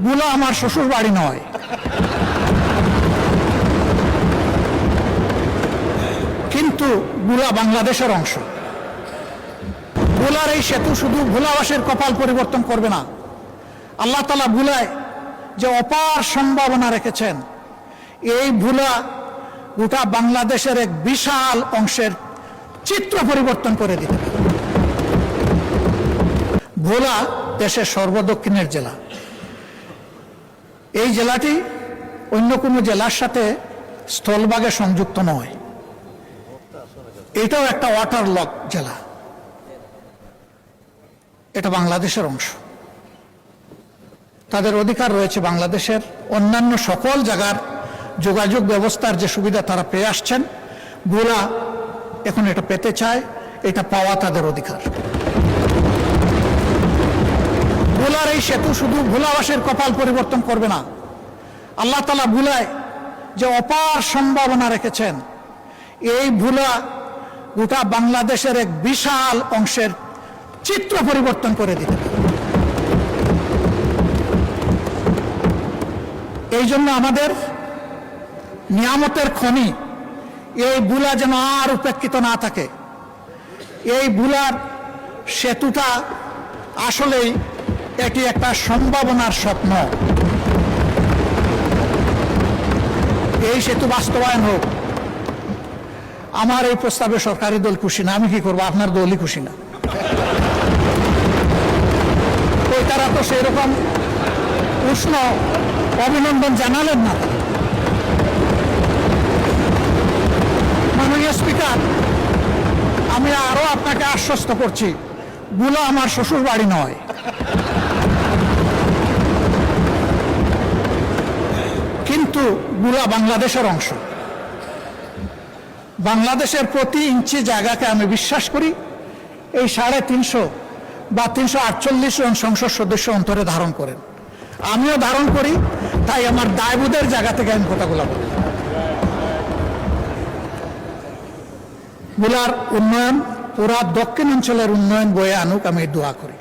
গুলা আমার শ্বশুর বাড়ি নয়। কিন্তু গুলা বাংলাদেশের অংশ। ভোলার এই সেতু শুধু ভোলাবাসীর কপাল পরিবর্তন করবে না, আল্লাহ তাআলা ভোলায় যে অপার সম্ভাবনা রেখেছেন, এই ভোলা গোটা বাংলাদেশের এক বিশাল অংশের চিত্র পরিবর্তন করে দিতে পারে। ভোলা দেশের সর্বদক্ষিণের জেলা। এই জেলাটি অন্য কোনো জেলার সাথে স্থলভাগে সংযুক্ত নয়। এটাও একটা ওয়াটার লক জেলা। এটা বাংলাদেশের অংশ। তাদের অধিকার রয়েছে বাংলাদেশের অন্যান্য সকল জায়গার যোগাযোগ ব্যবস্থার যে সুবিধা তারা পেয়ে আসছেন, ভোলা এখন এটা পেতে চায়। এটা পাওয়া তাদের অধিকার। ভোলার এই সেতু শুধু ভোলাবাসীর কপাল পরিবর্তন করবে না, আল্লাহ তাআলা ভোলায় যে অপার সম্ভাবনা রেখেছেন, এই ভোলা গোটা বাংলাদেশের এক বিশাল অংশের চিত্র পরিবর্তন করে দিতে পারে। এই জন্য আমাদের নিয়ামতের খনি এই ভোলা যেন আর উপেক্ষিত না থাকে। এই ভোলার সেতুটা আসলেই এটি একটা সম্ভাবনার স্বপ্ন। এই সেতু বাস্তবায়ন হোক। আমার এই প্রস্তাবে সরকারি দল খুশি না, আমি কি করবো? আপনার দলই খুশি না। ওই তারা তো সেরকম উষ্ণ অভিনন্দন জানালেন না। মাননীয় স্পিকার, আমি আরো আপনাকে আশ্বস্ত করছি, ভোলা আমার শ্বশুর বাড়ি নয়। কিন্তু ভোলা বাংলাদেশের অংশ। বাংলাদেশের প্রতি ইঞ্চি জায়গাকে আমি বিশ্বাস করি এই 350 বা 348 জন সংসদ সদস্য অন্তরে ধারণ করেন। আমিও ধারণ করি, তাই আমার দায়বোধের জায়গা থেকে আমি কথাগুলো বলি। ভোলার উন্নয়ন পুরা দক্ষিণ অঞ্চলের উন্নয়ন বয়ে আনুক, আমি দোয়া করি।